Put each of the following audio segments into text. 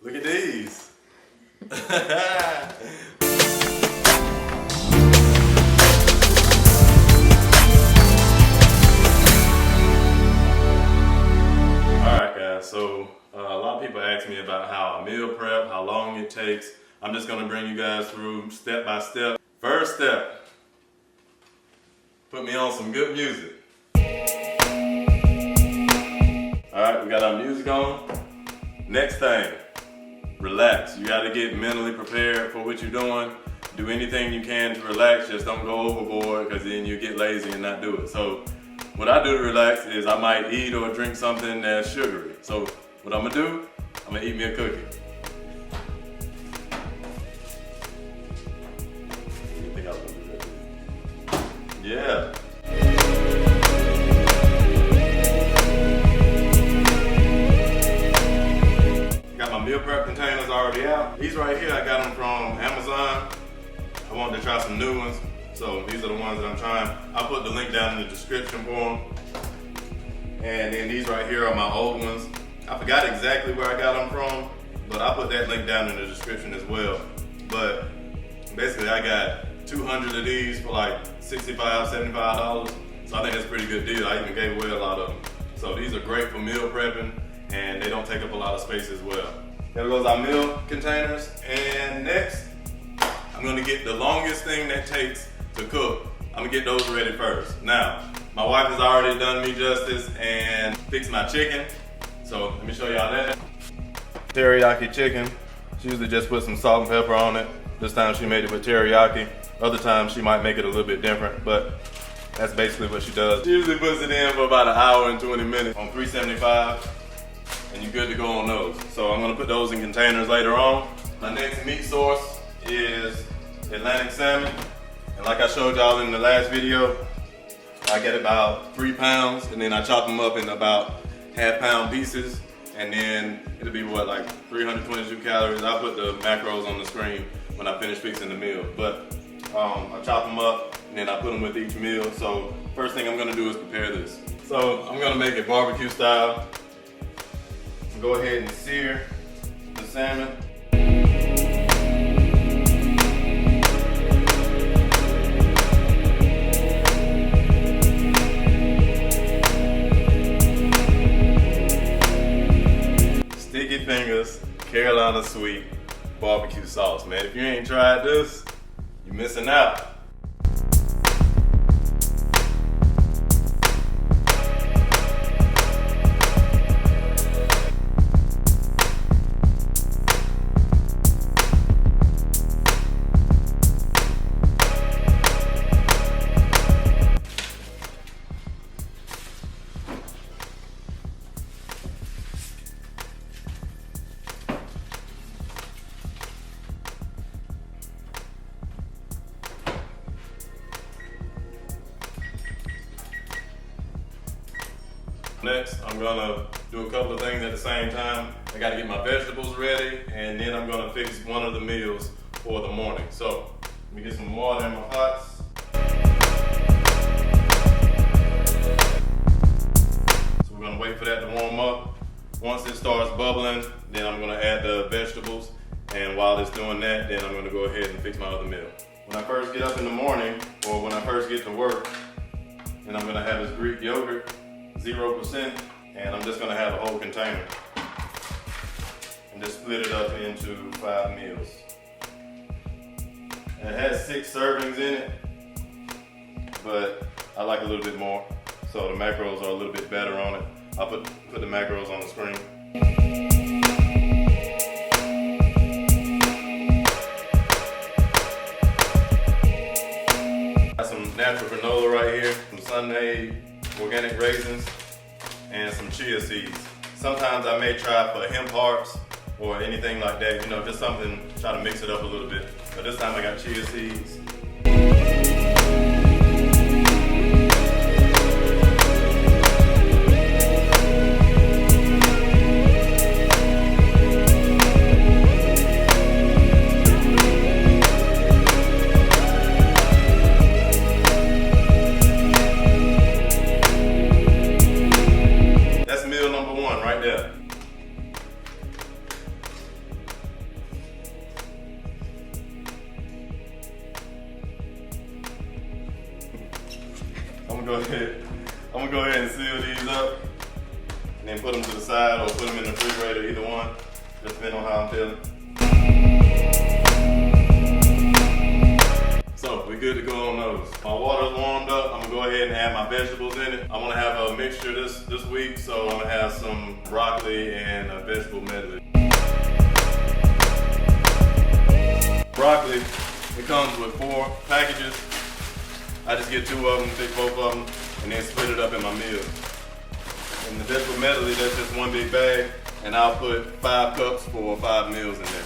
Look at these. Alright guys, so a lot of people ask me about how I meal prep, how long it takes. I'm just going to bring you guys through step by step. First step, put me on some good music. Alright, we got our music on. Next thing, relax. You got to get mentally prepared for what you're doing. Do anything you can to relax, just don't go overboard because then you get lazy and not do it. So what I do to relax is I might eat or drink something that's sugary. So what I'm going to do, I'm going to eat me a cookie. You think I was going to do that? Yeah. Got my meal prep containers already out. These right here, I got them from Amazon. I wanted to try some new ones. So these are the ones that I'm trying. I'll put the link down in the description for them. And then these right here are my old ones. I forgot exactly where I got them from, but I'll put that link down in the description as well. But basically I got 200 of these for like $65, $75. So I think that's a pretty good deal. I even gave away a lot of them. So these are great for meal prepping and they don't take up a lot of space as well. There goes our meal containers. And next, I'm gonna get the longest thing that takes to cook. I'm gonna get those ready first. Now, my wife has already done me justice and fixed my chicken. So let me show y'all that. Teriyaki chicken. She usually just put some salt and pepper on it. This time she made it with teriyaki. Other times she might make it a little bit different, but that's basically what she does. She usually puts it in for about an hour and 20 minutes on 375, and you're good to go on those. So I'm gonna put those in containers later on. My next meat source is Atlantic salmon. And like I showed y'all in the last video, I get about 3 pounds and then I chop them up in about half-pound pieces, and then it'll be what, like 322 calories. I'll put the macros on the screen when I finish fixing the meal. But I chop them up and then I put them with each meal. So first thing I'm gonna do is prepare this. So I'm gonna make it barbecue style. Go ahead and sear the salmon. Sticky Fingers Carolina Sweet barbecue sauce, man. If you ain't tried this, you're missing out. Next, I'm gonna do a couple of things at the same time. I gotta get my vegetables ready, and then I'm gonna fix one of the meals for the morning. So, let me get some water in my pots. So we're gonna wait for that to warm up. Once it starts bubbling, then I'm gonna add the vegetables. And while it's doing that, then I'm gonna go ahead and fix my other meal. When I first get up in the morning, or when I first get to work, then I'm gonna have this Greek yogurt. 0%, and I'm just gonna have a whole container and just split it up into 5 meals. And it has 6 servings in it, but I like a little bit more, so the macros are a little bit better on it. I'll put the macros on the screen. Got some natural granola right here, some Sunday organic raisins, and some chia seeds. Sometimes I may try for hemp hearts or anything like that, you know, just something, try to mix it up a little bit. But this time I got chia seeds. gonna go ahead and seal these up and then put them to the side or put them in the refrigerator, either one, just depending on how I'm feeling. So we're good to go on those. My water's warmed up. I'm gonna go ahead and add my vegetables in it. I'm gonna have a mixture this week, so I'm gonna have some broccoli and a vegetable medley. Broccoli, it comes with 4 packages. I just get 2 of them, pick both of them, and then split it up in my meals. And the vegetable medley, that's just 1 big bag, and I'll put 5 cups for 5 meals in there.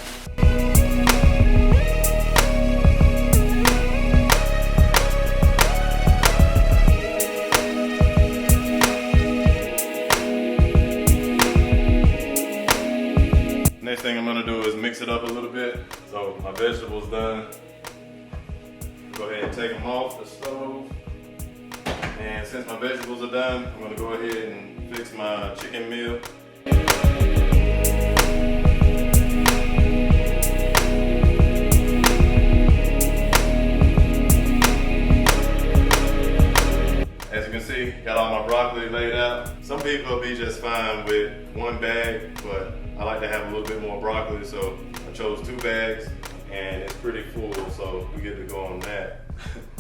Next thing I'm gonna do is mix it up a little bit. So my vegetables done. Go ahead and take them off the stove. And since my vegetables are done, I'm gonna go ahead and fix my chicken meal. As you can see, got all my broccoli laid out. Some people will be just fine with 1 bag, but I like to have a little bit more broccoli, so I chose 2 bags, and it's pretty full, so we get to go on that.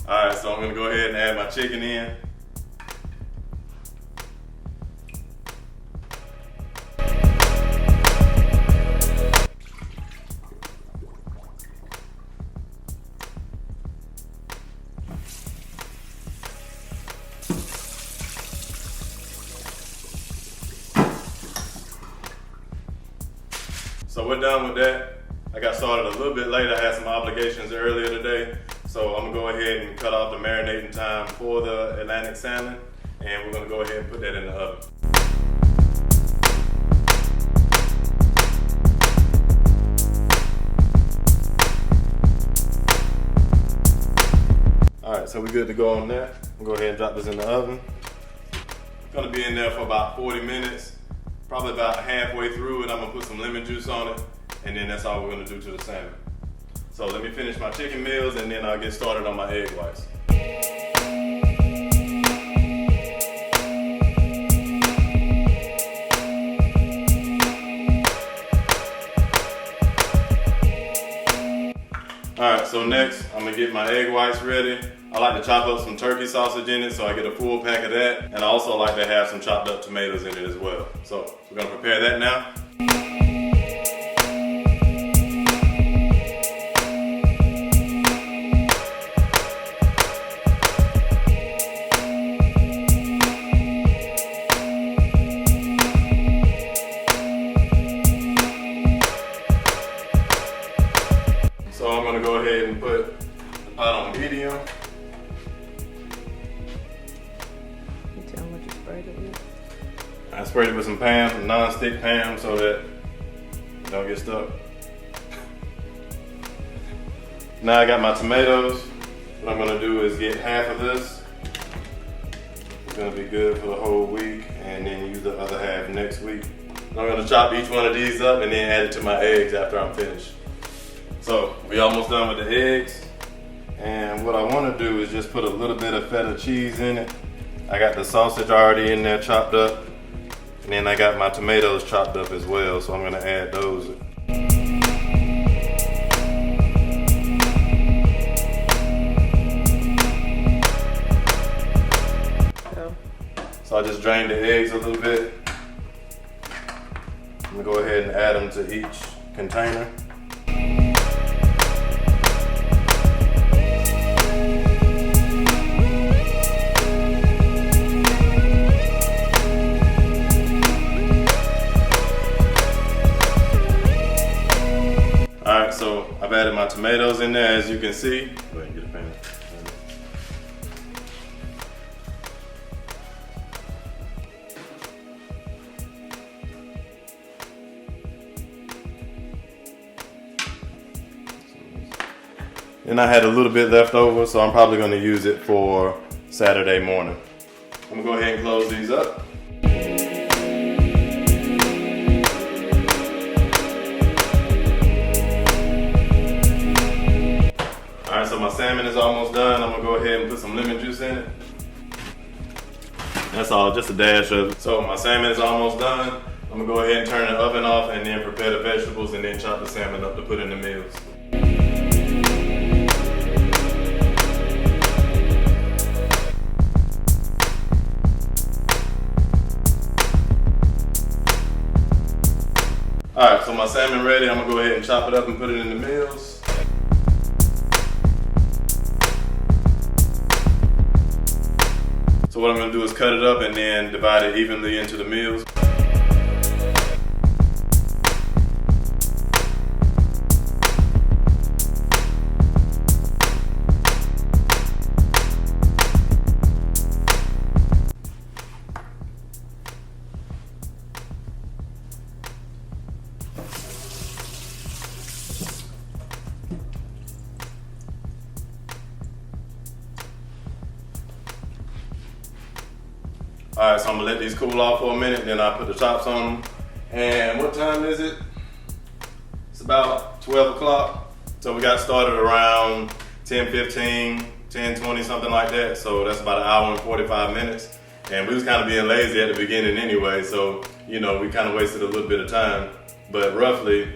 All right, so I'm gonna go ahead and add my chicken in. So we're done with that. I got started a little bit late. I had some obligations earlier today. So I'm gonna go ahead and cut off the marinating time for the Atlantic salmon, and we're gonna go ahead and put that in the oven. All right, so we're good to go on that. We'll go ahead and drop this in the oven. It's gonna be in there for about 40 minutes. Probably about halfway through it, I'm gonna put some lemon juice on it, and then that's all we're gonna do to the salmon. So let me finish my chicken meals, and then I'll get started on my egg whites. All right, so next I'm gonna get my egg whites ready. I like to chop up some turkey sausage in it, so I get a full pack of that. And I also like to have some chopped up tomatoes in it as well. So we're gonna prepare that now. So I'm gonna go ahead and put the pot on medium. I sprayed it with some Pam, non-stick Pam, so that it don't get stuck. Now I got my tomatoes. What I'm gonna do is get half of this. It's gonna be good for the whole week, and then use the other half next week. I'm gonna chop each one of these up and then add it to my eggs after I'm finished. So we almost done with the eggs. And what I wanna do is just put a little bit of feta cheese in it. I got the sausage already in there chopped up. And then I got my tomatoes chopped up as well, so I'm gonna add those. So I just drained the eggs a little bit. I'm gonna go ahead and add them to each container. Alright, so I've added my tomatoes in there, as you can see. Go ahead and get a pan. Then I had a little bit left over, so I'm probably going to use it for Saturday morning. I'm going to go ahead and close these up. Alright, so my salmon is almost done. I'm going to go ahead and put some lemon juice in it. That's all, just a dash of it. So my salmon is almost done. I'm gonna go ahead and turn the oven off and then prepare the vegetables and then chop the salmon up to put in the meals. Alright, so my salmon ready. I'm gonna go ahead and chop it up and put it in the meals. So what I'm gonna do is cut it up and then divide it evenly into the meals. Alright, so I'm gonna let these cool off for a minute, then I'll put the tops on them. And what time is it? It's about 12 o'clock. So we got started around 10:15, 10:20, something like that. So that's about an hour and 45 minutes. And we was kind of being lazy at the beginning anyway, so you know, we kind of wasted a little bit of time. But roughly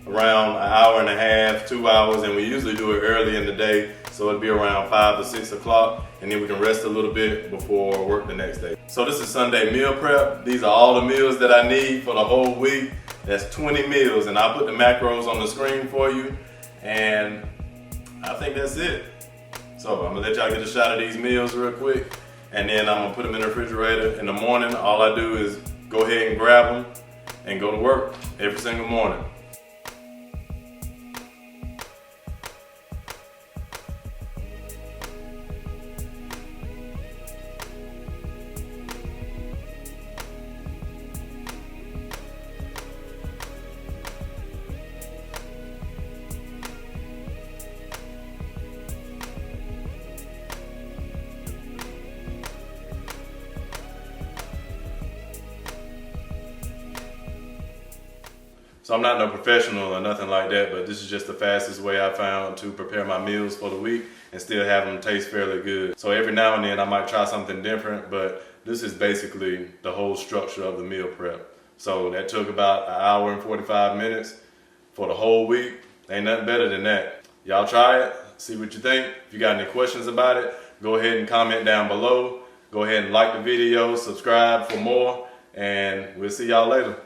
around an hour and a half, 2 hours, and we usually do it early in the day. So it'd be around 5 to 6 o'clock, and then we can rest a little bit before work the next day. So this is Sunday meal prep. These are all the meals that I need for the whole week. That's 20 meals, and I'll put the macros on the screen for you. And I think that's it. So I'm gonna let y'all get a shot of these meals real quick, and then I'm gonna put them in the refrigerator. In the morning, all I do is go ahead and grab them and go to work every single morning. So I'm not no professional or nothing like that, but this is just the fastest way I found to prepare my meals for the week and still have them taste fairly good. So every now and then I might try something different, but this is basically the whole structure of the meal prep. So that took about an hour and 45 minutes for the whole week. Ain't nothing better than that. Y'all try it, see what you think. If you got any questions about it, go ahead and comment down below. Go ahead and like the video, subscribe for more, and we'll see y'all later.